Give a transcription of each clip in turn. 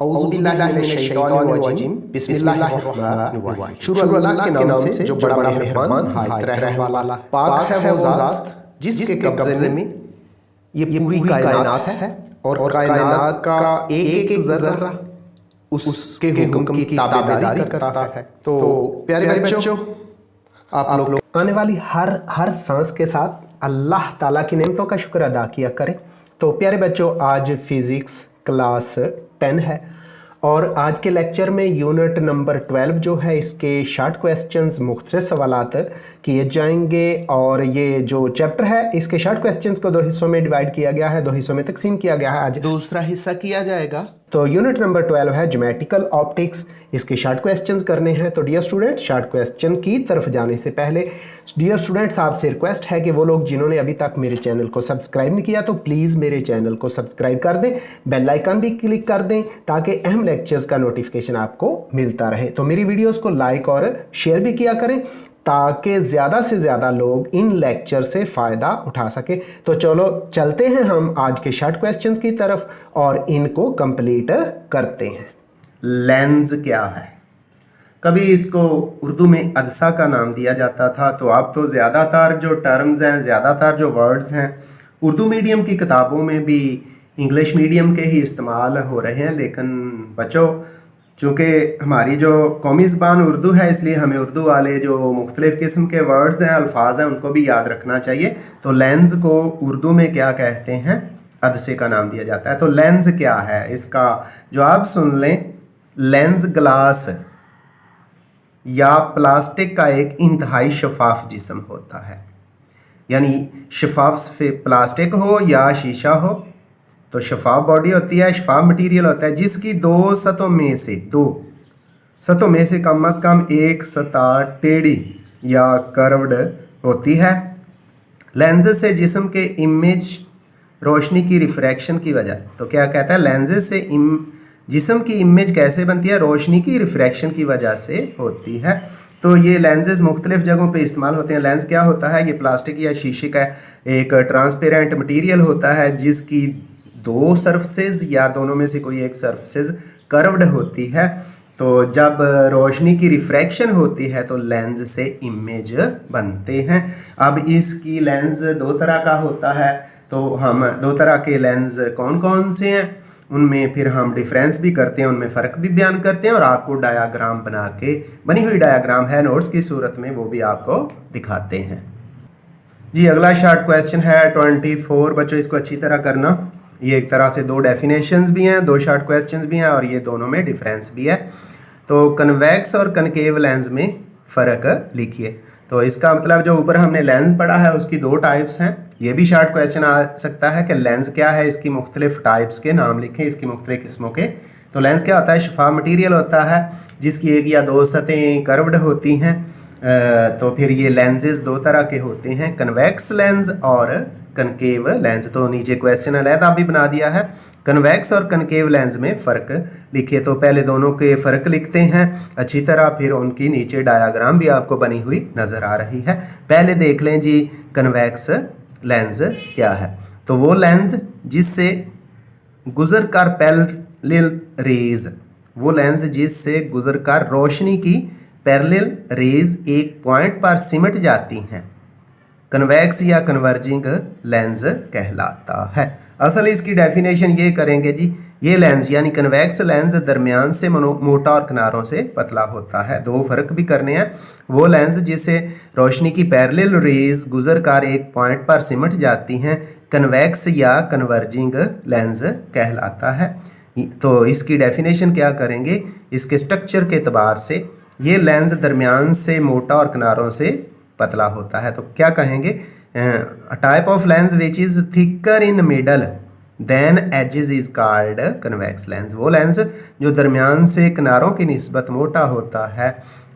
औज़ुबिल्लाहिमिनश्शैतानिर्रजीम बिस्मिल्लाहिर्रहमानिर्रहीम। शुरू अल्लाह के नाम से जो बड़ा मेहरबान हायत रहने वाला। पाक है वो ज़ात जिसके कब्ज़े में ये पूरी कायनात है और कायनात का एक एक ज़र्रा उसके हुक्म की ताबेदारी करता है। तो प्यारे बच्चों, आप लोग आने वाली हर सांस के साथ अल्लाह ताला की नेमतों का शुक्र अदा किया करें। तो प्यारे बच्चों, आज फिज़िक्स क्लास 10 है और आज के लेक्चर में यूनिट नंबर 12 जो है इसके शॉर्ट क्वेश्चंस मुख्तसर सवालात किए जाएंगे। और ये जो चैप्टर है इसके शॉर्ट क्वेश्चंस को 2 हिस्सों में डिवाइड किया गया है, 2 हिस्सों में तकसीम किया गया है। आज दूसरा हिस्सा किया जाएगा। तो यूनिट नंबर 12 है ज्योमेट्रिकल ऑप्टिक्स, इसके शॉर्ट क्वेश्चंस करने हैं। तो डियर स्टूडेंट, शॉर्ट क्वेश्चन की तरफ जाने से पहले डियर स्टूडेंट्स आपसे रिक्वेस्ट है कि वो लोग जिन्होंने अभी तक मेरे चैनल को सब्सक्राइब नहीं किया तो प्लीज़ मेरे चैनल को सब्सक्राइब कर दें, बेल आइकन भी क्लिक कर दें ताकि अहम लेक्चर्स का नोटिफिकेशन आपको मिलता रहे। तो मेरी वीडियोस को लाइक और शेयर भी किया करें ताकि ज़्यादा से ज़्यादा लोग इन लेक्चर से फ़ायदा उठा सके। तो चलो चलते हैं हम आज के शॉर्ट क्वेश्चंस की तरफ और इनको कंप्लीट करते हैं। लेंस क्या है? कभी इसको उर्दू में अदसा का नाम दिया जाता था। तो अब तो ज़्यादातर जो टर्म्स हैं, ज़्यादातर जो वर्ड्स हैं, उर्दू मीडियम की किताबों में भी इंग्लिश मीडियम के ही इस्तेमाल हो रहे हैं। लेकिन बच्चों, चूँकि हमारी जो कौमी ज़बान उर्दू है, इसलिए हमें उर्दू वाले जो मुख्तलिफ़ किस्म के वर्ड्स हैं, अल्फाज हैं, उनको भी याद रखना चाहिए। तो लेंस को उर्दू में क्या कहते हैं? अदसे का नाम दिया जाता है। तो लेंस क्या है, इसका जवाब सुन लें। लेंस ग्लास या प्लास्टिक का एक इंतहाई शफाफ जिस्म होता है। यानी शफाफ प्लास्टिक हो या शीशा हो तो शफाफ बॉडी होती है, शफाफ मटेरियल होता है जिसकी दो सतहों में से कम अज़ कम एक सतह टेढ़ी या कर्व्ड होती है। लेंस से जिस्म के इमेज रोशनी की रिफ्रैक्शन की वजह, तो क्या कहता है, लेंस से जिस्म की इमेज कैसे बनती है? रोशनी की रिफ्रैक्शन की वजह से होती है। तो ये लेंसेज मुख्तलिफ जगहों पे इस्तेमाल होते हैं। लेंस क्या होता है? ये प्लास्टिक या शीशे का एक ट्रांसपेरेंट मटेरियल होता है जिसकी 2 सरफेसेस या दोनों में से कोई एक सरफेसेस कर्व्ड होती है। तो जब रोशनी की रिफ्रैक्शन होती है तो लेंस से इमेज बनते हैं। अब इसकी लेंस 2 तरह का होता है। तो हम 2 तरह के लेंस कौन कौन से हैं उनमें फिर हम डिफरेंस भी करते हैं, उनमें फ़र्क भी बयान करते हैं और आपको डायाग्राम बना के, बनी हुई डायाग्राम है नोट्स की सूरत में, वो भी आपको दिखाते हैं। जी, अगला शॉर्ट क्वेश्चन है 24। बच्चों इसको अच्छी तरह करना। ये एक तरह से 2 डेफिनेशंस भी हैं, 2 शॉर्ट क्वेश्चंस भी हैं और ये दोनों में डिफरेंस भी है। तो कन्वेक्स और कनकेव लेंस में फ़र्क लिखिए। तो इसका मतलब जो ऊपर हमने लेंस पढ़ा है उसकी 2 टाइप्स हैं। ये भी शॉर्ट क्वेश्चन आ सकता है कि लेंस क्या है, इसकी मुख्तलिफ टाइप्स के नाम लिखें, इसकी मुख्तलिफ किस्मों के। तो लेंस क्या होता है? शफाफ मटेरियल होता है जिसकी 1 या 2 सतहें कर्व्ड होती हैं। तो फिर ये लेंसेज 2 तरह के होते हैं, कन्वेक्स लेंस और कनकेव लेंस। तो नीचे क्वेश्चन अलहदा भी बना दिया है। कन्वेक्स और कनकेव लेंस में फ़र्क लिखिए। तो पहले दोनों के फ़र्क लिखते हैं अच्छी तरह, फिर उनकी नीचे डायाग्राम भी आपको बनी हुई नज़र आ रही है। पहले देख लें जी, कन्वेक्स लेंस क्या है। तो वो लेंस जिससे गुजर कर पैरेलल रेज, वो लेंस जिससे गुजर कर रोशनी की पैरेलल रेज एक पॉइंट पर सिमट जाती हैं, कन्वेक्स या कन्वर्जिंग लेंस कहलाता है। असल इसकी डेफिनेशन ये करेंगे जी, ये लेंस यानी कन्वेक्स लेंस दरमियान से मोटा और किनारों से पतला होता है। 2 फ़र्क भी करने हैं। वो लेंस जिससे रोशनी की पैरेलल रेज गुजर कर एक पॉइंट पर सिमट जाती हैं, कन्वेक्स या कन्वर्जिंग लेंस कहलाता है। तो इसकी डेफिनेशन क्या करेंगे? इसके स्ट्रक्चर के एतबार से ये लेंस दरमियान से मोटा और किनारों से पतला होता है। तो क्या कहेंगे? Type of lens which is thicker in middle than edges is called convex lens. वो लेंस जो दरमियान से किनारों की निस्बत मोटा होता है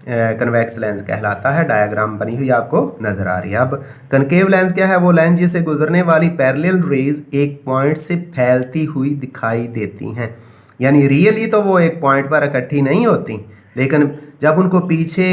कन्वेक्स लेंस कहलाता है। डायग्राम बनी हुई आपको नज़र आ रही है। अब कनकेव लेंस क्या है? वो लेंस जिसे गुजरने वाली पैरेलल रेज एक पॉइंट से फैलती हुई दिखाई देती हैं। यानी रियली तो वो एक पॉइंट पर इकट्ठी नहीं होती, लेकिन जब उनको पीछे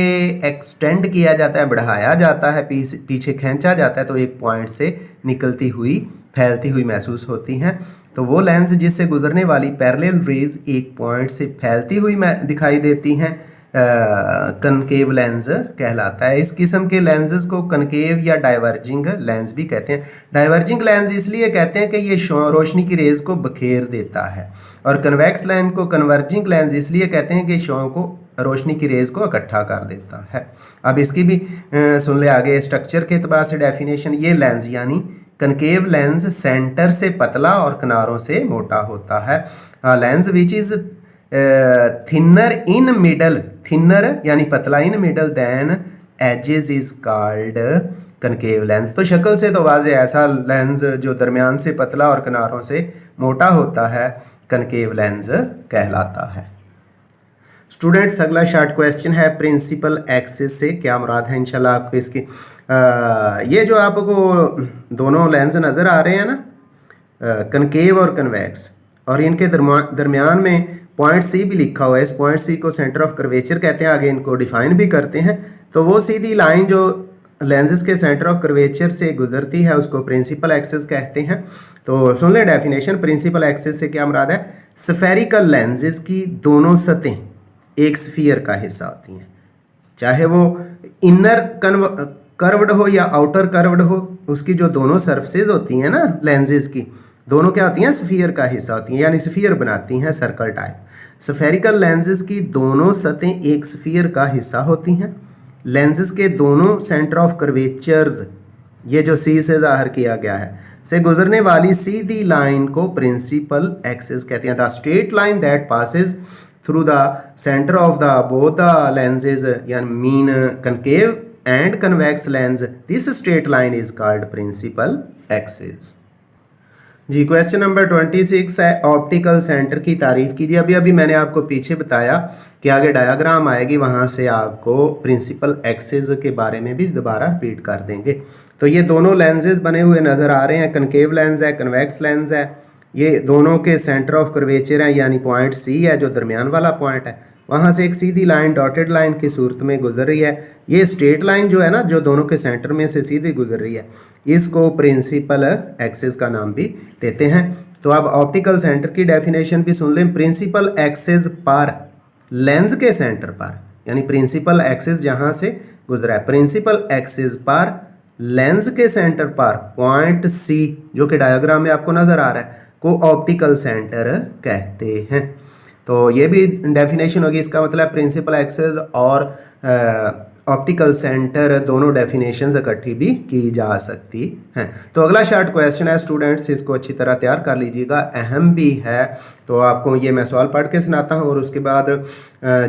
एक्सटेंड किया जाता है, बढ़ाया जाता है, पीछे खींचा जाता है तो एक पॉइंट से निकलती हुई फैलती हुई महसूस होती हैं। तो वो लेंस जिससे गुजरने वाली पैरेलल रेज एक पॉइंट से फैलती हुई दिखाई देती हैं कनकेव लेंस कहलाता है। इस किस्म के लेंसेज को कनकेव या डाइवर्जिंग लेंस भी कहते हैं। डाइवर्जिंग लेंस इसलिए कहते हैं कि ये रोशनी की रेज को बखेर देता है, और कन्वेक्स लेंस को कन्वर्जिंग लेंस इसलिए कहते हैं कि को रोशनी की रेज को इकट्ठा कर देता है। अब इसकी भी सुन ले आगे स्ट्रक्चर के एतबार से डेफिनेशन। ये लेंस यानी कनकेव लेंस सेंटर से पतला और किनारों से मोटा होता है। Lens which is thinner in middle, thinner यानी पतला in middle than edges is called concave lens. तो शक्ल से तो वाज़े ऐसा लेंस जो दरमियान से पतला और किनारों से मोटा होता है कनकेव लेंस कहलाता है। स्टूडेंट्स अगला शॉर्ट क्वेश्चन है प्रिंसिपल एक्सिस से क्या मुराद है। इंशाल्लाह आपको इसकी ये जो आपको दोनों लेंस नज़र आ रहे हैं ना, कनकेव और कन्वेक्स, और इनके दरमियान में पॉइंट सी भी लिखा हुआ है। इस पॉइंट सी को सेंटर ऑफ कर्वेचर कहते हैं, आगे इनको डिफाइन भी करते हैं। तो वो सीधी लाइन जो लेंसेज के सेंटर ऑफ कर्वेचर से गुजरती है उसको प्रिंसिपल एक्सिस कहते हैं। तो सुन लें डेफिनेशन। प्रिंसिपल एक्सिस से क्या मुराद है, स्फेरिकल लेंसेज की दोनों सतहें एक स्फीयर का हिस्सा होती हैं, चाहे वो इनर कर्व्ड हो या आउटर कर्व्ड हो, उसकी जो दोनों सरफेसेज होती हैं ना लेंसेज की, दोनों क्या होती हैं, स्फीयर का हिस्सा होती हैं, यानी स्फीयर बनाती हैं, सर्कल टाइप। स्फेरिकल लेंसेज की दोनों सतहें एक स्फीयर का हिस्सा होती हैं। लेंसेज के दोनों सेंटर ऑफ कर्वेचर्स, ये जो सी से जाहिर किया गया है, से गुजरने वाली सीधी लाइन को प्रिंसिपल एक्सिस कहते हैं। The straight line that passes through the centre of the both the lenses यानी mean concave and convex lens, this straight line is called principal axis. जी क्वेश्चन नंबर 26 है ऑप्टिकल सेंटर की तारीफ कीजिए। अभी अभी मैंने आपको पीछे बताया कि आगे डायग्राम आएगी, वहाँ से आपको प्रिंसिपल एक्सिस के बारे में भी दोबारा रिपीट कर देंगे। तो ये दोनों लेंसेज बने हुए नज़र आ रहे हैं, कनकेव लेंस है, कन्वेक्स लेंस है। ये दोनों के सेंटर ऑफ कर्वेचर है, यानी पॉइंट सी है जो दरमियान वाला पॉइंट है, वहाँ से एक सीधी लाइन डॉटेड लाइन की सूरत में गुजर रही है। ये स्ट्रेट लाइन जो है ना, जो दोनों के सेंटर में से सीधी गुजर रही है, इसको प्रिंसिपल एक्सिस का नाम भी देते हैं। तो अब ऑप्टिकल सेंटर की डेफिनेशन भी सुन लें। प्रिंसिपल एक्सिस पर लेंस के सेंटर पर, यानी प्रिंसिपल एक्सिस जहाँ से गुजरा है, प्रिंसिपल एक्सिस पर लेंस के सेंटर पर पॉइंट सी जो कि डायग्राम में आपको नज़र आ रहा है को ऑप्टिकल सेंटर कहते हैं। तो ये भी डेफिनेशन होगी। इसका मतलब प्रिंसिपल एक्सिस और ऑप्टिकल सेंटर दोनों डेफिनेशंस इकट्ठी भी की जा सकती हैं। तो अगला शॉर्ट क्वेश्चन है स्टूडेंट्स, इसको अच्छी तरह तैयार कर लीजिएगा, अहम भी है। तो आपको ये मैं सवाल पढ़ के सुनाता हूँ और उसके बाद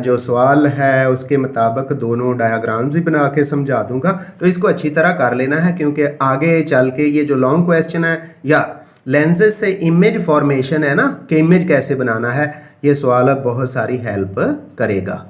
जो सवाल है उसके मुताबिक दोनों डायग्राम्स भी बना के समझा दूंगा। तो इसको अच्छी तरह कर लेना है, क्योंकि आगे चल के ये जो लॉन्ग क्वेश्चन है या लेंसेज से इमेज फॉर्मेशन है ना, कि इमेज कैसे बनाना है, ये सवाल अब बहुत सारी हेल्प करेगा।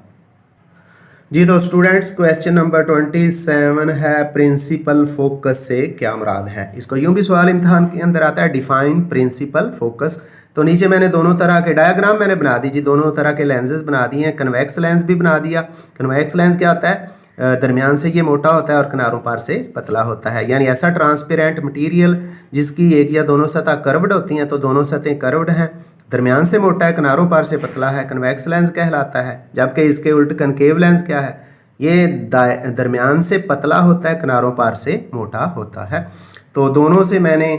जी तो स्टूडेंट्स क्वेश्चन नंबर 27 है प्रिंसिपल फोकस से क्या मुराद है। इसको यूं भी सवाल इम्तिहान के अंदर आता है, डिफाइन प्रिंसिपल फोकस। तो नीचे मैंने दोनों तरह के डायग्राम मैंने बना दी जी, दोनों तरह के लेंसेज बना दिए हैं। कन्वेक्स लेंस भी बना दिया। कन्वेक्स लेंस क्या होता है, दरमियान से ये मोटा होता है और किनारों पर से पतला होता है, यानी ऐसा ट्रांसपेरेंट मटेरियल जिसकी एक या दोनों सतह कर्व्ड होती हैं। तो दोनों सतहें कर्व्ड हैं, दरमियान से मोटा है, किनारों पर से पतला है, कन्वेक्स लेंस कहलाता है। जबकि इसके उल्ट कनकेव लेंस क्या है, ये दरमियान से पतला होता है, किनारों पर से मोटा होता है। तो दोनों से मैंने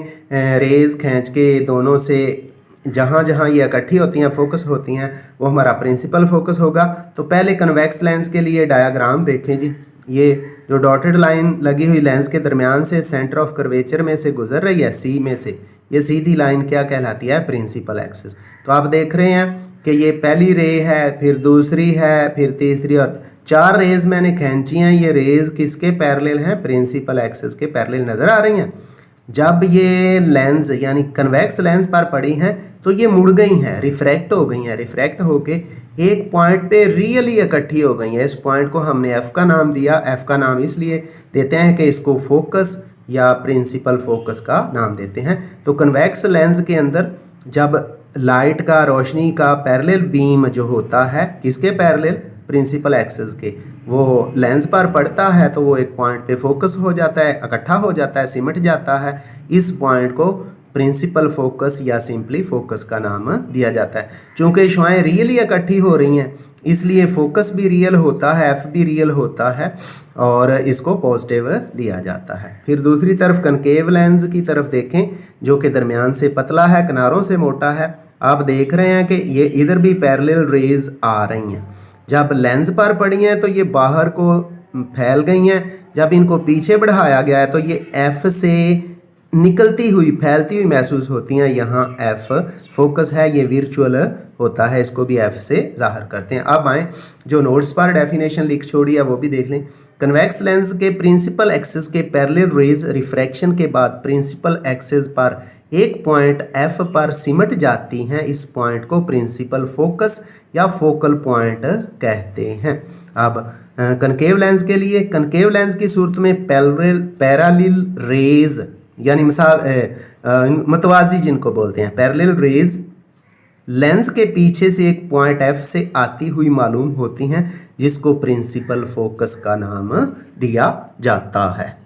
रेज खींच के दोनों से जहाँ जहाँ ये इकट्ठी होती हैं, फोकस होती हैं, वो हमारा प्रिंसिपल फोकस होगा। तो पहले कन्वेक्स लेंस के लिए डायग्राम देखें जी। ये जो डॉटेड लाइन लगी हुई लेंस के दरमियान से सेंटर ऑफ कर्वेचर में से गुजर रही है, सी में से, ये सीधी लाइन क्या कहलाती है, प्रिंसिपल एक्सिस। तो आप देख रहे हैं कि ये पहली रे है, फिर दूसरी है, फिर तीसरी, और 4 रेज मैंने खींची हैं। ये रेज किसके पैरेलल हैं, प्रिंसिपल एक्सिस के पैरेलल नज़र आ रही हैं। जब ये लेंस यानी कन्वेक्स लेंस पर पड़ी हैं तो ये मुड़ गई हैं, रिफ्रैक्ट हो गई हैं, रिफ्रैक्ट होके एक पॉइंट पे रियली इकट्ठी हो गई हैं। इस पॉइंट को हमने एफ का नाम दिया। एफ का नाम इसलिए देते हैं कि इसको फोकस या प्रिंसिपल फोकस का नाम देते हैं। तो कन्वेक्स लेंस के अंदर जब लाइट का, रोशनी का पैरेलल बीम जो होता है, किसके पैरेलल, प्रिंसिपल एक्सिस के, वो लेंस पर पड़ता है तो वो एक पॉइंट पे फोकस हो जाता है, इकट्ठा हो जाता है, सिमट जाता है। इस पॉइंट को प्रिंसिपल फोकस या सिंपली फोकस का नाम दिया जाता है। चूँकि शुआएँ रियली इकट्ठी हो रही हैं इसलिए फोकस भी रियल होता है, एफ भी रियल होता है और इसको पॉजिटिव लिया जाता है। फिर दूसरी तरफ कनकेव लेंस की तरफ देखें जो कि दरमियान से पतला है, किनारों से मोटा है। आप देख रहे हैं कि ये इधर भी पैरेलल रेज आ रही हैं। जब लेंस पर पड़ी हैं तो ये बाहर को फैल गई हैं, जब इनको पीछे बढ़ाया गया है तो ये एफ से निकलती हुई फैलती हुई महसूस होती हैं। यहाँ एफ फोकस है, ये वर्चुअल होता है, इसको भी एफ से जाहिर करते हैं। अब आएँ जो नोट्स पर डेफिनेशन लिख छोड़ी है वो भी देख लें। कन्वेक्स लेंस के प्रिंसिपल एक्सिस के पैरेलल रेज रिफ्रैक्शन के बाद प्रिंसिपल एक्सिस पर एक पॉइंट एफ पर सिमट जाती हैं। इस पॉइंट को प्रिंसिपल फोकस या फोकल पॉइंट कहते हैं। अब कनकेव लेंस के लिए, कनकेव लेंस की सूरत में पैरेलल रेज यानी मतवाजी जिनको बोलते हैं, पैरेलल रेज लेंस के पीछे से एक पॉइंट एफ से आती हुई मालूम होती हैं जिसको प्रिंसिपल फोकस का नाम दिया जाता है।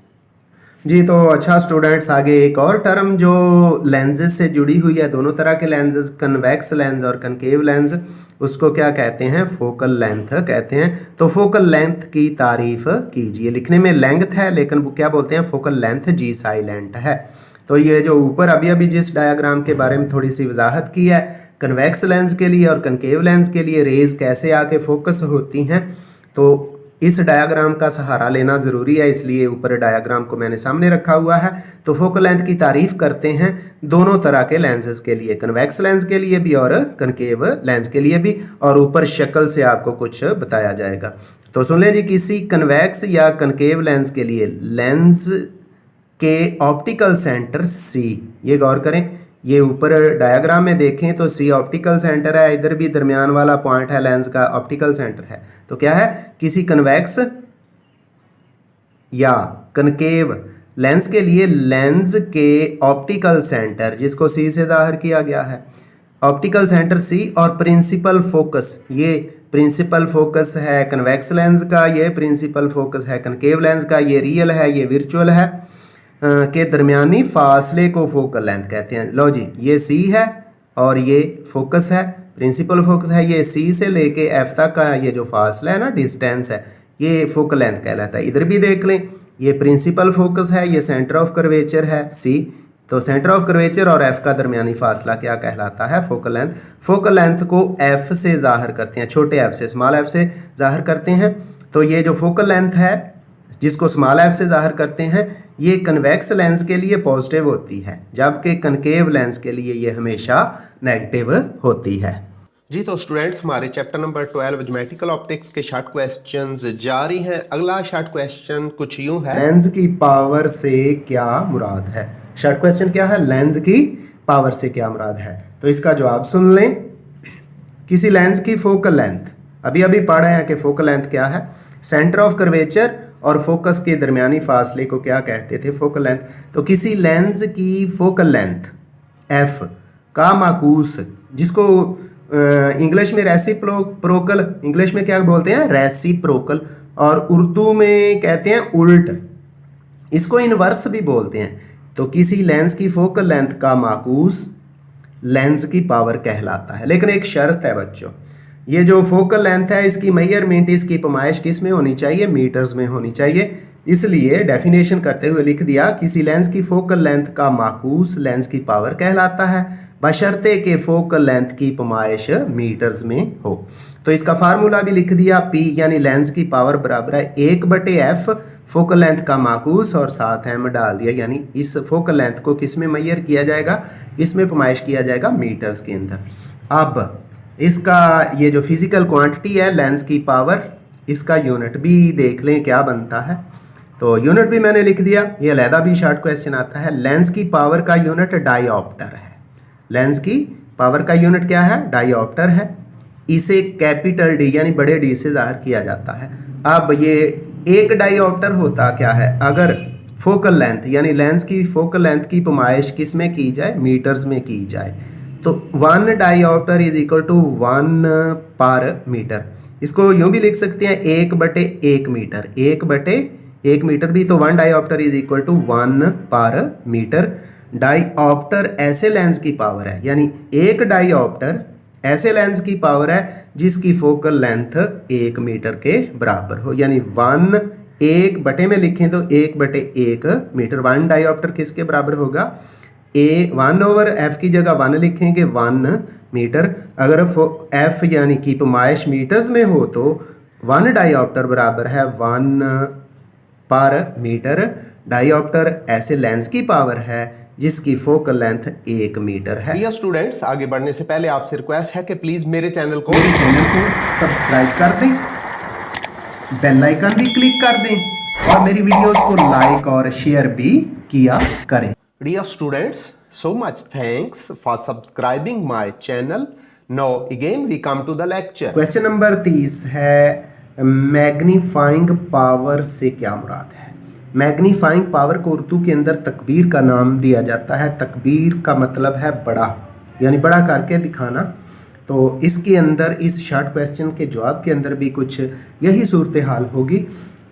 जी तो अच्छा स्टूडेंट्स, आगे एक और टर्म जो लेंसेज से जुड़ी हुई है, दोनों तरह के लेंसेज, कन्वेक्स लेंस और कनकेव लेंस, उसको क्या कहते हैं? फोकल लेंथ कहते हैं। तो फोकल लेंथ की तारीफ कीजिए। लिखने में लेंथ है लेकिन वो क्या बोलते हैं? फोकल लेंथ जी साइलेंट है। तो ये जो ऊपर अभी जिस डायग्राम के बारे में थोड़ी सी वजाहत की है, कन्वेक्स लेंस के लिए और कनकेव लेंस के लिए रेज कैसे आके फोकस होती हैं, तो इस डायग्राम का सहारा लेना ज़रूरी है, इसलिए ऊपर डायग्राम को मैंने सामने रखा हुआ है। तो फोकल लेंथ की तारीफ करते हैं दोनों तरह के लेंसेज के लिए, कन्वेक्स लेंस के लिए भी और कनकेव लेंस के लिए भी, और ऊपर शक्ल से आपको कुछ बताया जाएगा। तो सुन लें जी, किसी कन्वेक्स या कनकेव लेंस के लिए लेंस के ऑप्टिकल सेंटर सी, ये गौर करें, ये ऊपर डायग्राम में देखें तो सी ऑप्टिकल सेंटर है, इधर भी दरमियान वाला पॉइंट है लेंस का ऑप्टिकल सेंटर है। तो क्या है? किसी कन्वेक्स या कनकेव लेंस के लिए लेंस के ऑप्टिकल सेंटर, जिसको सी से जाहिर किया गया है, ऑप्टिकल सेंटर सी, और प्रिंसिपल फोकस, ये प्रिंसिपल फोकस है कन्वेक्स लेंस का, ये प्रिंसिपल फोकस है कनकेव लेंस का, ये रियल है ये वर्चुअल है, के दरमियानी फासले को फोकल लेंथ कहते हैं। लो जी, ये सी है और ये फोकस है, प्रिंसिपल फोकस है, ये सी से लेके एफ तक का ये जो फासला है ना, डिस्टेंस है, ये फोकल लेंथ कहलाता है। इधर भी देख लें, ये प्रिंसिपल फोकस है, ये सेंटर ऑफ कर्वेचर है सी, तो सेंटर ऑफ कर्वेचर और एफ का दरमियानी फासला क्या कहलाता है? Focal length. फोकल लेंथ को एफ से जाहिर करते हैं, छोटे एफ से, स्मॉल एफ से जाहिर करते हैं। तो ये जो फोकल लेंथ है जिसको स्मॉल एफ से जाहिर करते हैं, ये कन्वेक्स लेंस के लिए पॉजिटिव होती है, जबकि कनकेव लेंस के लिए ये हमेशा नेगेटिव होती है। जी तो स्टूडेंट्स, हमारे चैप्टर नंबर 12 ज्योमेट्रिकल ऑप्टिक्स के शॉर्ट क्वेश्चंस जारी हैं। अगला शॉर्ट क्वेश्चन कुछ यूं है, लेंस की पावर से क्या मुराद है? शॉर्ट क्वेश्चन क्या है? लेंस की पावर से क्या मुराद है? तो इसका जवाब सुन लें। किसी लेंस की फोकल लेंथ, अभी पढ़ रहे हैं कि फोकल लेंथ क्या है, सेंटर ऑफ कर्वेचर और फोकस के दरमियानी फासले को क्या कहते थे? Focal length. तो किसी लेंस की फोकल लेंथ एफ का माकूस, जिसको इंग्लिश में रेसिप्रोकल, इंग्लिश में क्या बोलते हैं? रेसिप्रोकल, और उर्दू में कहते हैं उल्ट, इसको इनवर्स भी बोलते हैं। तो किसी लेंस की फोकल लेंथ का माकूस लेंस की पावर कहलाता है। लेकिन एक शर्त है बच्चों, ये जो फोकल लेंथ है इसकी मेजरमेंट, इसकी पैमाइश किस में होनी चाहिए? मीटर्स में होनी चाहिए। इसलिए डेफिनेशन करते हुए लिख दिया, किसी लेंस की फोकल लेंथ का माकूस लेंस की पावर कहलाता है, बशर्ते के फोकल लेंथ की पैमाइश मीटर्स में हो। तो इसका फार्मूला भी लिख दिया, P यानी लेंस की पावर बराबर है 1/f फोकल लेंथ का माकूस और साथ m डाल दिया, यानी इस फोकल लेंथ को किस में मेजर किया जाएगा? इसमें पैमाइश किया जाएगा मीटर्स के अंदर। अब इसका ये जो फिजिकल क्वांटिटी है लेंस की पावर, इसका यूनिट भी देख लें क्या बनता है। तो यूनिट भी मैंने लिख दिया, ये अलहदा भी शॉर्ट क्वेश्चन आता है। लेंस की पावर का यूनिट डायोप्टर है। लेंस की पावर का यूनिट क्या है? डायोप्टर है। इसे कैपिटल डी यानी बड़े डी से जाहिर किया जाता है। अब ये एक डायोप्टर होता क्या है? अगर फोकल लेंथ यानी लेंस की फोकल लेंथ की पैमाइश किस में की जाए? मीटर्स में की जाए, तो 1 डायोप्टर इज इक्वल टू 1 पर मीटर। इसको यूं भी लिख सकते हैं 1/1 मीटर, 1/1 मीटर भी, तो 1 डायोप्टर इज इक्वल टू 1 पर मीटर। डाईऑप्टर ऐसे लेंस की पावर है, यानी एक डाईऑप्टर ऐसे लेंस की पावर है जिसकी फोकल लेंथ 1 मीटर के बराबर हो, यानी 1 1 बटे में लिखें तो 1/1 मीटर। 1 डाईऑप्टर किसके बराबर होगा? ए 1/f की जगह 1 लिखेंगे 1 मीटर। अगर f यानी कि पैमाइश मीटर्स में हो तो 1 डाईऑप्टर बराबर है 1 पर मीटर। डाईऑप्टर ऐसे लेंस की पावर है जिसकी फोकल लेंथ 1 मीटर है। डियर स्टूडेंट्स, आगे बढ़ने से पहले आपसे रिक्वेस्ट है कि प्लीज मेरे चैनल को सब्सक्राइब कर दें, बेल आइकन भी क्लिक कर दें और मेरी वीडियोस को लाइक और शेयर भी किया करें। Dear students, so much thanks for subscribing my channel. Now again we come to the lecture. Question number 30 है, मैग्नीफाइंग पावर से क्या मुराद है? मैग्नीफाइंग पावर को उर्दू के अंदर तकबीर का नाम दिया जाता है। तकबीर का मतलब है बड़ा, यानी बड़ा करके दिखाना। तो इसके अंदर इस शॉर्ट क्वेश्चन के जवाब के अंदर भी कुछ यही सूरत हाल होगी।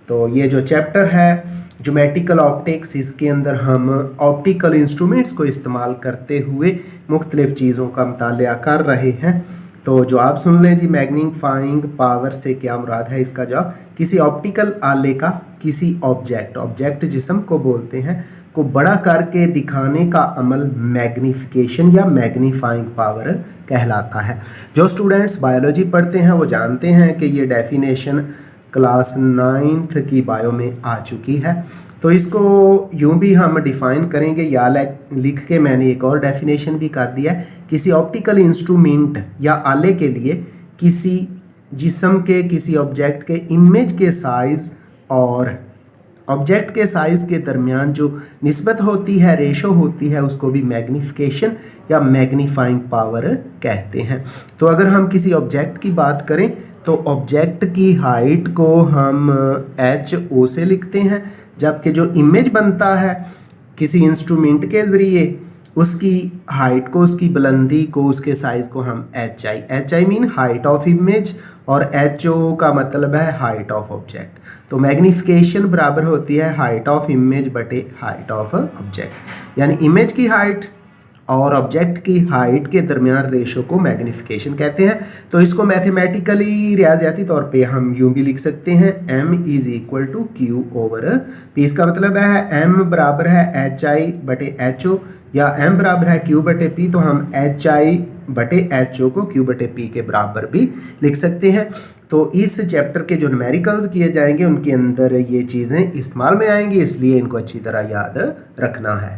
तो ये जो चैप्टर है ज्योमेट्रिकल ऑप्टिक्स, इसके अंदर हम ऑप्टिकल इंस्ट्रूमेंट्स को इस्तेमाल करते हुए मुख्तलिफ चीज़ों का मुतालिया कर रहे हैं। तो जवाब सुन लें जी, मैग्नीफाइंग पावर से क्या मुराद है? इसका जवाब किसी ऑप्टिकल आले का किसी ऑब्जेक्ट जिस्म को बोलते हैं को बड़ा करके दिखाने का अमल मैग्निफिकेशन या मैग्नीफाइंग पावर कहलाता है। जो स्टूडेंट्स बायोलॉजी पढ़ते हैं वो जानते हैं कि ये डेफिनेशन क्लास 9th की बायो में आ चुकी है। तो इसको यूं भी हम डिफ़ाइन करेंगे, या लिख के मैंने एक और डेफिनेशन भी कर दिया है। किसी ऑप्टिकल इंस्ट्रूमेंट या आले के लिए किसी जिस्म के किसी ऑब्जेक्ट के इमेज के साइज़ और ऑब्जेक्ट के साइज़ के दरमियान जो निस्बत होती है, रेशो होती है, उसको भी मैग्निफिकेशन या मैग्नीफाइंग पावर कहते हैं। तो अगर हम किसी ऑब्जेक्ट की बात करें तो ऑब्जेक्ट की हाइट को हम HO से लिखते हैं, जबकि जो इमेज बनता है किसी इंस्ट्रूमेंट के ज़रिए उसकी हाइट को, उसकी बुलंदी को, उसके साइज़ को हम HI mean height of image और HO का मतलब है हाइट ऑफ ऑब्जेक्ट। तो मैग्निफिकेशन बराबर होती है हाइट ऑफ इमेज बटे हाइट ऑफ ऑब्जेक्ट, यानी इमेज की हाइट और ऑब्जेक्ट की हाइट के दरमियान रेशो को मैग्निफिकेशन कहते हैं। तो इसको मैथमेटिकली रियाजियाती तौर पे हम यूं भी लिख सकते हैं, m = Q/P। इसका मतलब है m बराबर है HI बटे HO या m बराबर है Q बटे P, तो हम HI बटे HO को Q बटे P के बराबर भी लिख सकते हैं। तो इस चैप्टर के जो न्यूमेरिकल्स किए जाएंगे उनके अंदर ये चीज़ें इस्तेमाल में आएंगी, इसलिए इनको अच्छी तरह याद रखना है।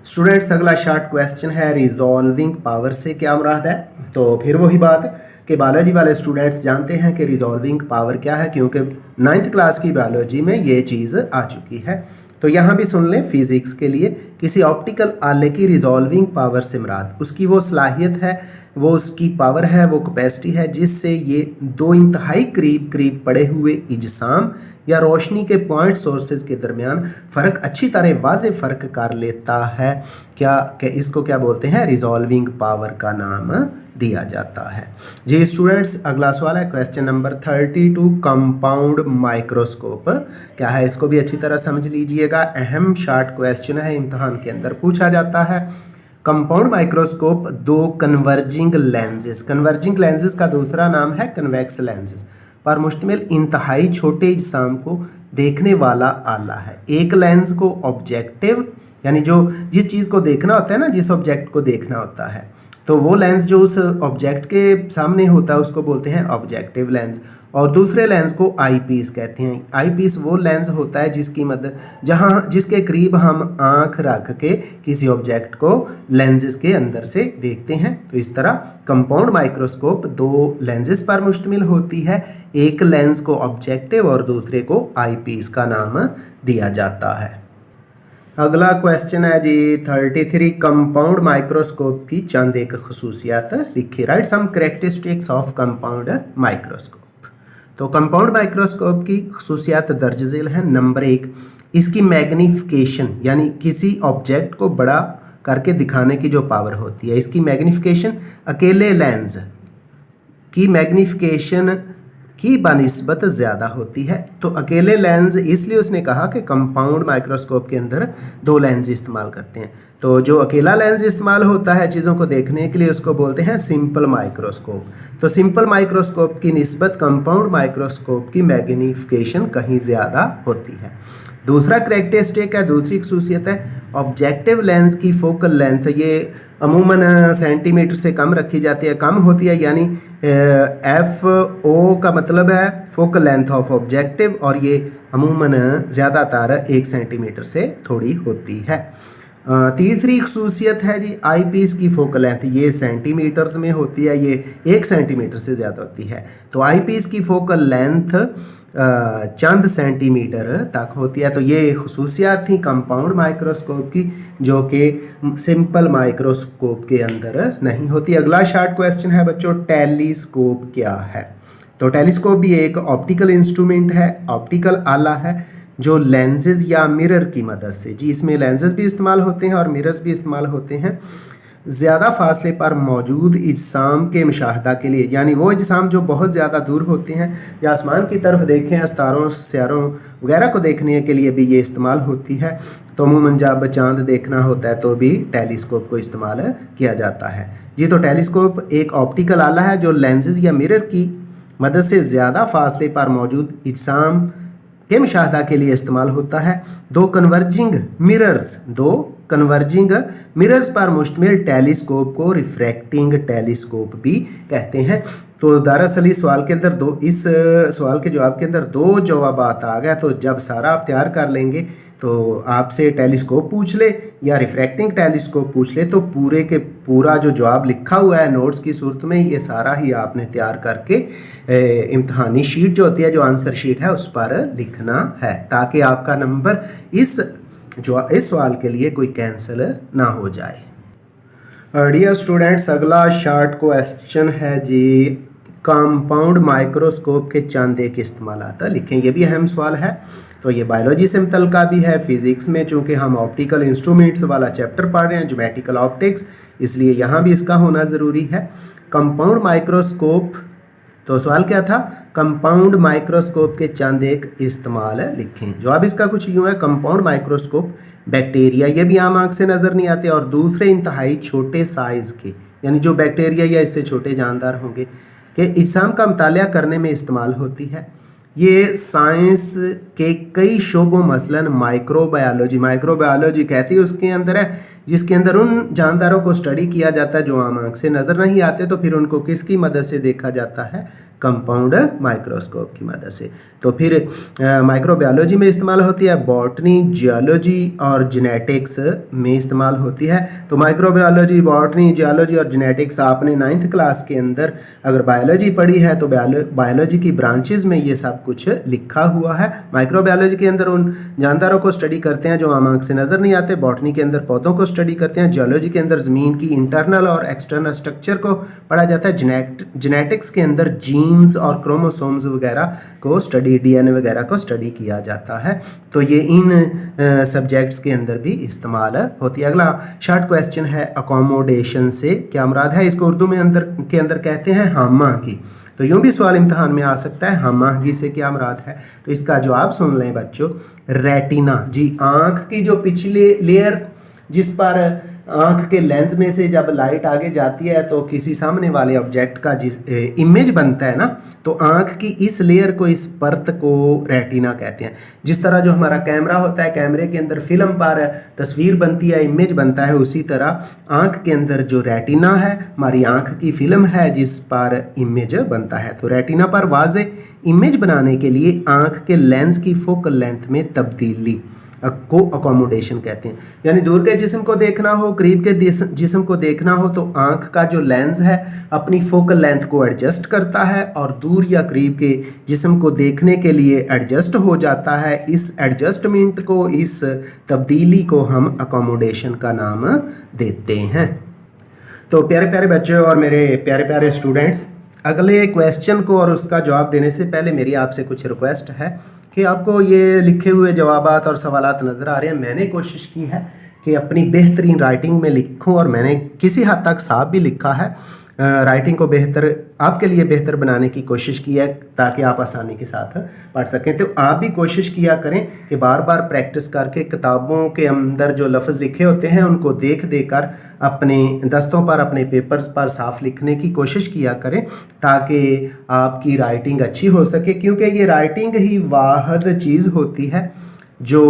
स्टूडेंट्स, अगला शॉर्ट क्वेश्चन है, रिजॉल्विंग पावर से क्या मुराद है? तो फिर वही बात कि बायोलॉजी वाले स्टूडेंट्स जानते हैं कि रिजॉल्विंग पावर क्या है, क्योंकि 9th क्लास की बायोलॉजी में ये चीज़ आ चुकी है। तो यहाँ भी सुन लें, फिज़िक्स के लिए किसी ऑप्टिकल आले की रिजॉल्विंग पावर से मुराद उसकी वो सलाहियत है, वो उसकी पावर है, वो कैपेसिटी है जिससे ये दो इंतहाई करीब पड़े हुए इजसाम या रोशनी के पॉइंट सोर्सेज के दरमियान फ़र्क अच्छी तरह वाज़े फ़र्क कर लेता है। इसको क्या बोलते हैं? रिजॉल्विंग पावर का नाम दिया जाता है। जी स्टूडेंट्स, अगला सवाल है क्वेश्चन नंबर 32, कंपाउंड माइक्रोस्कोप क्या है? इसको भी अच्छी तरह समझ लीजिएगा, अहम शॉर्ट क्वेश्चन है, इम्तहान के अंदर पूछा जाता है। कंपाउंड माइक्रोस्कोप दो कन्वर्जिंग लेंसेज का दूसरा नाम है कन्वेक्स लेंसेज पर मुश्तमिल इंतहाई छोटे इजसाम को देखने वाला आला है। एक लेंस को ऑब्जेक्टिव, यानी जिस चीज़ को देखना होता है ना, जिस ऑब्जेक्ट को देखना होता है, तो वो लेंस जो उस ऑब्जेक्ट के सामने होता है उसको बोलते हैं ऑब्जेक्टिव लेंस, और दूसरे लेंस को आई पीस कहते हैं। आई पीस वो लेंस होता है जिसके करीब हम आंख रख के किसी ऑब्जेक्ट को लेंसेज के अंदर से देखते हैं। तो इस तरह कंपाउंड माइक्रोस्कोप दो लेंसेज पर मुश्तमिल होती है, एक लेंस को ऑब्जेक्टिव और दूसरे को आई पीस का नाम दिया जाता है। अगला क्वेश्चन है जी 33, कंपाउंड माइक्रोस्कोप की चंद एक खसूसियात लिखिए। Write some characteristics of compound microscope. तो कंपाउंड माइक्रोस्कोप की खसूसियात दर्ज झेल हैं। नंबर 1, इसकी मैग्निफिकेशन, यानी किसी ऑब्जेक्ट को बड़ा करके दिखाने की जो पावर होती है, इसकी मैग्निफिकेशन अकेले लेंस की मैग्निफिकेशन की बनिस्बत ज़्यादा होती है। तो अकेले लेंस इसलिए उसने कहा कि कंपाउंड माइक्रोस्कोप के अंदर 2 लेंस इस्तेमाल करते हैं। तो जो अकेला लेंस इस्तेमाल होता है चीज़ों को देखने के लिए उसको बोलते हैं सिंपल माइक्रोस्कोप। तो सिंपल माइक्रोस्कोप की निस्बत कंपाउंड माइक्रोस्कोप की मैग्नीफिकेशन कहीं ज़्यादा होती है। दूसरा करेक्टरिस्टिक है, दूसरी खसूसियत है ऑब्जेक्टिव लेंस की फोकल लेंथ, ये अमूमन सेंटीमीटर से कम रखी जाती है, कम होती है, यानी FO का मतलब है फोकल लेंथ ऑफ ऑब्जेक्टिव, और ये अमूमन ज़्यादातर 1 सेंटीमीटर से थोड़ी होती है। तीसरी खसूसियत है जी आई पीस की फोकल लेंथ, ये सेंटीमीटर्स में होती है, ये 1 सेंटीमीटर से ज़्यादा होती है। तो आई पीस की फोकल लेंथ चंद सेंटीमीटर तक होती है। तो ये खसूसियात थी कंपाउंड माइक्रोस्कोप की जो कि सिंपल माइक्रोस्कोप के अंदर नहीं होती। अगला शॉर्ट क्वेश्चन है बच्चों, टेलीस्कोप क्या है? तो टेलीस्कोप भी एक ऑप्टिकल इंस्ट्रूमेंट है, ऑप्टिकल आला है जो लेंसेज या मिरर की मदद से, जी इसमें लेंसेज भी इस्तेमाल होते हैं और मिरर्स भी इस्तेमाल होते हैं, ज़्यादा फासले पर मौजूद इजसाम के मुशाहदा के लिए, यानी वो इजसाम जो बहुत ज़्यादा दूर होते हैं या आसमान की तरफ देखें, सितारों सियारों वगैरह को देखने के लिए भी ये इस्तेमाल होती है। तो अमूमन जब चांद देखना होता है तो भी टेलीस्कोप को इस्तेमाल किया जाता है। जी तो टेलीस्कोप एक ऑप्टिकल आला है जो लेंसेज या मिरर की मदद से ज़्यादा फासले पर मौजूद इजसाम के मुशाहदा के लिए इस्तेमाल होता है। दो कन्वर्जिंग मिरर्स पर मुश्तमिल टेलीस्कोप को रिफ्रैक्टिंग टेलीस्कोप भी कहते हैं। तो दरअसल इस सवाल के अंदर इस सवाल के जवाब के अंदर 2 जवाब आ गया। तो जब सारा आप तैयार कर लेंगे तो आपसे टेलीस्कोप पूछ ले या रिफ्रैक्टिंग टेलीस्कोप पूछ ले, तो पूरे के पूरा जो जवाब लिखा हुआ है नोट्स की सूरत में, ये सारा ही आपने तैयार करके इम्तहानी शीट जो होती है, जो आंसर शीट है, उस पर लिखना है ताकि आपका नंबर इस सवाल के लिए कोई कैंसिल ना हो जाए। डियर स्टूडेंट्स, अगला शॉर्ट क्वेश्चन है जी, कंपाउंड माइक्रोस्कोप के चंद एक इस्तेमालात लिखें। ये भी अहम सवाल है। तो ये बायोलॉजी से मुतल्लिका भी है, फिज़िक्स में चूँकि हम ऑप्टिकल इंस्ट्रूमेंट्स वाला चैप्टर पढ़ रहे हैं, ज्योमेट्रिकल ऑप्टिक्स, इसलिए यहाँ भी इसका होना ज़रूरी है। कंपाउंड माइक्रोस्कोप, तो सवाल क्या था, कंपाउंड माइक्रोस्कोप के चंद एक इस्तेमाल लिखें। जवाब इसका कुछ यूँ है, कंपाउंड माइक्रोस्कोप बैक्टीरिया, ये भी आम आँख से नज़र नहीं आते, और दूसरे इंतहाई छोटे साइज़ के, यानी जो बैक्टीरिया या इससे छोटे जानदार होंगे, के इजसाम का मुतालिया करने में इस्तेमाल होती है। ये साइंस के कई शोबों, मसलन माइक्रोबायोलॉजी कहती है उसके अंदर है, जिसके अंदर उन जानदारों को स्टडी किया जाता है जो आम आँख से नज़र नहीं आते। तो फिर उनको किसकी मदद से देखा जाता है? कंपाउंड माइक्रोस्कोप की मदद से। तो फिर माइक्रोबायोलॉजी में इस्तेमाल होती है, बॉटनी, जियोलॉजी और जेनेटिक्स में इस्तेमाल होती है। तो माइक्रोबायोलॉजी, बॉटनी, जियोलॉजी और जेनेटिक्स आपने 9th क्लास के अंदर अगर बायोलॉजी पढ़ी है तो बायोलॉजी की ब्रांचेस में ये सब कुछ लिखा हुआ है। माइक्रोबायोलॉजी के अंदर उन जानदारों को स्टडी करते हैं जो आम आँख से नज़र नहीं आते, बॉटनी के अंदर पौधों को स्टडी करते हैं, जियोलॉजी के अंदर ज़मीन की इंटरनल और एक्सटर्नल स्ट्रक्चर को पढ़ा जाता है, जेनेटिक्स के अंदर जीन्स और क्रोमोसोम्स वगैरह को स्टडी, DNA वगैरह को स्टडी किया जाता है। तो ये इन सब्जेक्ट्स के अंदर भी इस्तेमाल होती है। अगला शॉर्ट क्वेश्चन है, अकोमोडेशन से क्या मुराद है? इसको उर्दू में के अंदर कहते हैं हमआहंगी। तो यूँ भी सवाल इम्तहान में आ सकता है, हमआहंगी से क्या मुराद है? तो इसका जवाब सुन लें बच्चों, रेटिना, जी आँख की जो पिछली लेयर जिस पर आँख के लेंस में से जब लाइट आगे जाती है तो किसी सामने वाले ऑब्जेक्ट का जिस इमेज बनता है ना, तो आँख की इस लेयर को, इस परत को रेटिना कहते हैं। जिस तरह जो हमारा कैमरा होता है, कैमरे के अंदर फिल्म पर तस्वीर बनती है, इमेज बनता है, उसी तरह आँख के अंदर जो रेटिना है, हमारी आँख की फिल्म है जिस पर इमेज बनता है। तो रेटिना पर वाज़े इमेज बनाने के लिए आँख के लेंस की फोकल लेंथ में तब्दीली को अकोमोडेशन कहते हैं। यानी दूर के जिस्म को देखना हो, करीब के जिस्म को देखना हो, तो आँख का जो लेंस है अपनी फोकल लेंथ को एडजस्ट करता है और दूर या करीब के जिस्म को देखने के लिए एडजस्ट हो जाता है। इस एडजस्टमेंट को, इस तब्दीली को हम अकोमोडेशन का नाम देते हैं। तो प्यारे प्यारे बच्चे और मेरे प्यारे प्यारे स्टूडेंट्स, अगले क्वेश्चन को और उसका जवाब देने से पहले मेरी आपसे कुछ रिक्वेस्ट है कि आपको ये लिखे हुए जवाबात और सवालात नज़र आ रहे हैं। मैंने कोशिश की है कि अपनी बेहतरीन राइटिंग में लिखूं और मैंने किसी हद तक साफ भी लिखा है, राइटिंग को बेहतर आपके लिए बेहतर बनाने की कोशिश की है ताकि आप आसानी के साथ पढ़ सकें। तो आप भी कोशिश किया करें कि बार बार प्रैक्टिस करके किताबों के अंदर जो लफ्ज़ लिखे होते हैं उनको देख कर अपने दस्तों पर, अपने पेपर्स पर साफ लिखने की कोशिश किया करें ताकि आपकी राइटिंग अच्छी हो सके, क्योंकि ये राइटिंग ही वाहिद चीज़ होती है जो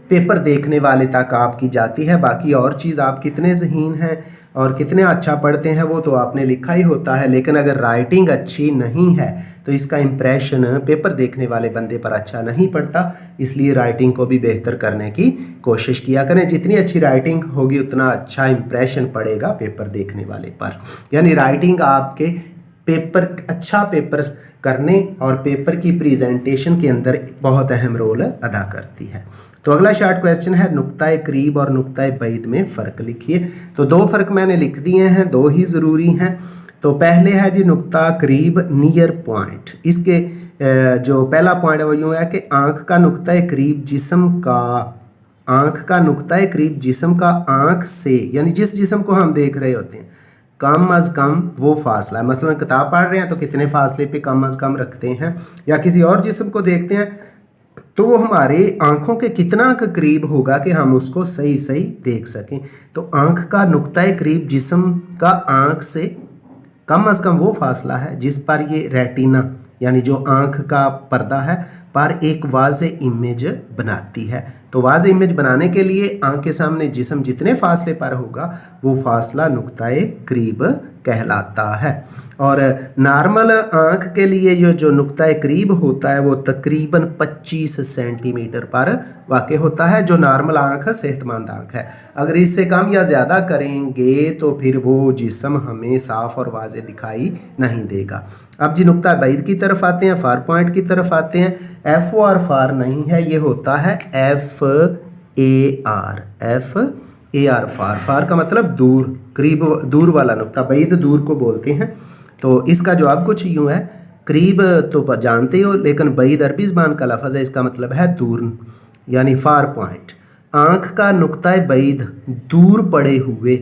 पेपर देखने वाले तक आपकी जाती है। बाकी और चीज़ आप कितने ज़हीन हैं और कितने अच्छा पढ़ते हैं वो तो आपने लिखा ही होता है, लेकिन अगर राइटिंग अच्छी नहीं है तो इसका इम्प्रेशन पेपर देखने वाले बंदे पर अच्छा नहीं पड़ता। इसलिए राइटिंग को भी बेहतर करने की कोशिश किया करें। जितनी अच्छी राइटिंग होगी उतना अच्छा इम्प्रेशन पड़ेगा पेपर देखने वाले पर। यानी राइटिंग आपके अच्छा पेपर करने और पेपर की प्रेजेंटेशन के अंदर बहुत अहम रोल अदा करती है। तो अगला शॉर्ट क्वेश्चन है, नुक्ता करीब और नुक्ता बैद में फ़र्क लिखिए। तो दो फ़र्क मैंने लिख दिए हैं, दो ही ज़रूरी हैं। तो पहले है जी नुक्ता करीब, नियर पॉइंट। इसके जो पहला पॉइंट है वो यूँ है कि आँख का नुक्ता करीब जिस्म का आँख से, यानी जिस जिस्म को हम देख रहे होते हैं, कम अज़ कम वो फासला है। मसलन किताब पढ़ रहे हैं तो कितने फासले पे कम अज़ कम रखते हैं, या किसी और जिस्म को देखते हैं तो वो हमारे आँखों के कितना करीब होगा कि हम उसको सही सही देख सकें। तो आँख का नुक्ता करीब जिस्म का आँख से कम अज़ कम वो फासला है जिस पर ये रेटिना यानी जो आँख का पर्दा है पर एक वाज़े इमेज बनाती है। तो वाज़े इमेज बनाने के लिए आँख के सामने जिस्म जितने फासले पर होगा वो फासला नुक्ताए करीब कहलाता है। और नॉर्मल आँख के लिए जो नुक्ताए करीब होता है वो तकरीबन 25 सेंटीमीटर पर वाक़ होता है, जो नॉर्मल आँख सेहतमंद आँख है। अगर इससे कम या ज़्यादा करेंगे तो फिर वो जिस्म हमें साफ़ और वाज़े दिखाई नहीं देगा। अब जी नुक्ता बैद की तरफ आते हैं, फार पॉइंट की तरफ आते हैं। एफ ओ आर फार नहीं है, ये होता है एफ ए आर फार। फार का मतलब दूर, करीब, दूर वाला नुक्ता। बैद दूर को बोलते हैं। तो इसका जवाब कुछ यूँ है, करीब तो जानते हो लेकिन बैद अरबी ज़बान का लफ्ज़ है, इसका मतलब है दूर, यानी फार पॉइंट। आँख का नुक्ता बैद दूर पड़े हुए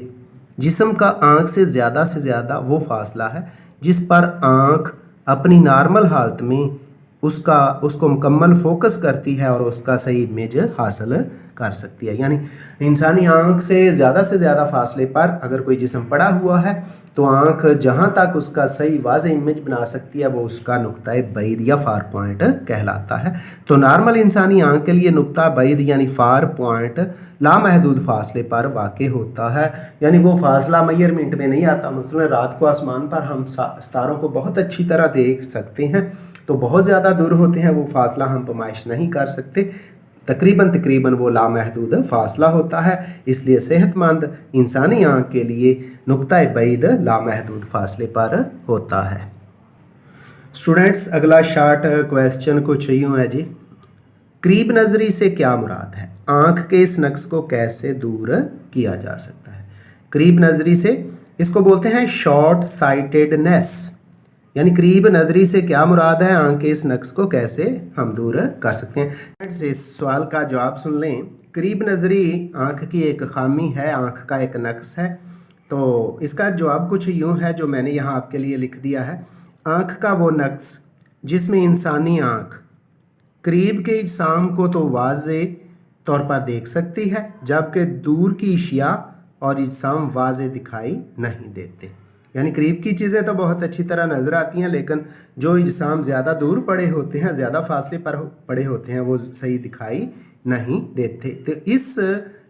जिस्म का आँख से ज़्यादा वो फासला है जिस पर आँख अपनी नॉर्मल हालत में उसको मुकम्मल फोकस करती है और उसका सही इमेज हासिल कर सकती है। यानी इंसानी आँख से ज़्यादा फासले पर अगर कोई जिस्म पड़ा हुआ है तो आँख जहाँ तक उसका सही वाज़े इमेज बना सकती है वो उसका नुक्ता बैद या फार पॉइंट कहलाता है। तो नॉर्मल इंसानी आँख के लिए नुक्ता बैद यानी फार पॉइंट लामहदूद फासले पर वाक़ होता है, यानी वो फासला मेजरमेंट में नहीं आता। मसलन रात को आसमान पर हम सितारों को बहुत अच्छी तरह देख सकते हैं, तो बहुत ज़्यादा दूर होते हैं, वो फासला हम पैमाइश नहीं कर सकते। तकरीबन वो लामहदूद फासला होता है। इसलिए सेहतमंद इंसानी आँख के लिए नुक्ता बैद लामहदूद फासले पर होता है। स्टूडेंट्स, अगला शॉर्ट क्वेश्चन कुछ यूँ है जी, करीब नज़री से क्या मुराद है? आँख के इस नक्स को कैसे दूर किया जा सकता है? करीब नज़री से इसको बोलते हैं शॉर्ट साइटेडनेस, यानी करीब नज़री से क्या मुराद है, आँख के इस नक्स को कैसे हम दूर कर सकते हैं। इस सवाल का जवाब सुन लें। करीब नज़री आँख की एक खामी है, आँख का एक नक्स है। तो इसका जवाब कुछ यूँ है जो मैंने यहाँ आपके लिए लिख दिया है। आँख का वो नक्स जिसमें इंसानी आँख करीब के इज्साम को तो वाज़े तौर पर देख सकती है जबकि दूर की अशिया और इज्साम वाज़े दिखाई नहीं देते। यानी करीब की चीज़ें तो बहुत अच्छी तरह नज़र आती हैं लेकिन जो इज्साम ज़्यादा दूर पड़े होते हैं, ज़्यादा फासले पर पड़े होते हैं, वो सही दिखाई नहीं देते। तो इस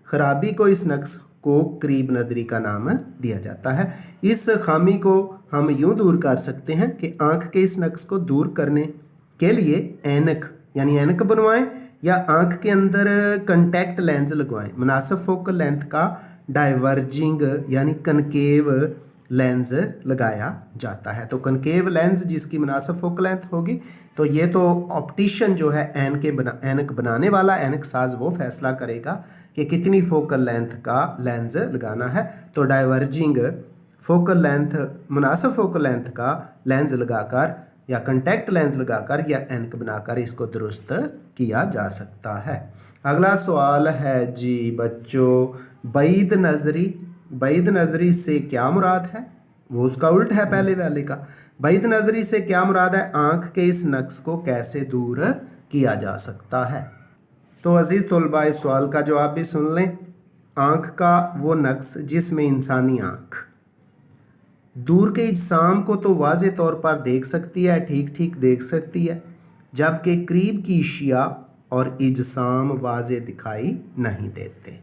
खराबी को, इस नक्स को करीब नज़री का नाम दिया जाता है। इस खामी को हम यूँ दूर कर सकते हैं कि आँख के इस नक्स को दूर करने के लिए ऐनक यानी ऐनक बनवाएं या आँख के अंदर कंटैक्ट लेंस लगवाएं। मुनासिब फोकल लेंथ का डाइवर्जिंग यानी कनकेव लेंस लगाया जाता है। तो कनकेव लेंस जिसकी मुनासिब फोकल लेंथ होगी, तो ये तो ऑप्टिशियन जो है ऐनक बनाने वाला ऐनक साज वो फैसला करेगा कि कितनी फोकल लेंथ का लेंस लगाना है। तो डाइवर्जिंग फोकल लेंथ, मुनासिब फोकल लेंथ का लेंस लगाकर या कंटैक्ट लेंस लगाकर या ऐनक बनाकर इसको दुरुस्त किया जा सकता है। अगला सवाल है जी बच्चों, बैद नज़री से क्या मुराद है? वो उसका उल्ट है पहले वाले का। बैद नज़री से क्या मुराद है? आँख के इस नक्स को कैसे दूर किया जा सकता है। तो अजीज़ तलबा इस सवाल का जवाब भी सुन लें। आँख का वो नक्स जिसमें इंसानी आँख दूर के इजसाम को तो वाज़े तौर पर देख सकती है, ठीक ठीक देख सकती है, जबकि करीब की अशिया और इजसाम वाज़े दिखाई नहीं देते।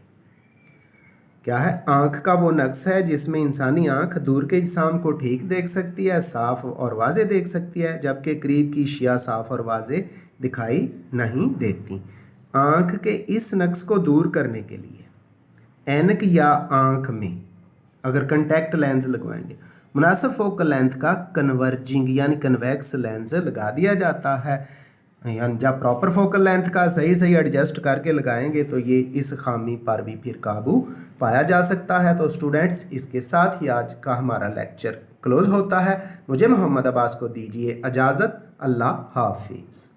क्या है? आँख का वो नक्स है जिसमें इंसानी आँख दूर के इजसाम को ठीक देख सकती है, साफ़ और वाज़े देख सकती है, जबकि करीब की अशिया साफ़ और वाज़े दिखाई नहीं देती। आँख के इस नक्स को दूर करने के लिए ऐनक या आँख में अगर कंटैक्ट लेंस लगवाएंगे, मुनासिब फोकल लेंथ का कन्वर्जिंग यानी कन्वेक्स लेंस लगा दिया जाता है। यानी जब प्रॉपर फोकल लेंथ का सही सही एडजस्ट करके लगाएंगे तो ये इस खामी पर भी फिर काबू पाया जा सकता है। तो स्टूडेंट्स, इसके साथ ही आज का हमारा लेक्चर क्लोज होता है। मुझे मोहम्मद अब्बास को दीजिए इजाज़त। अल्लाह हाफिज़।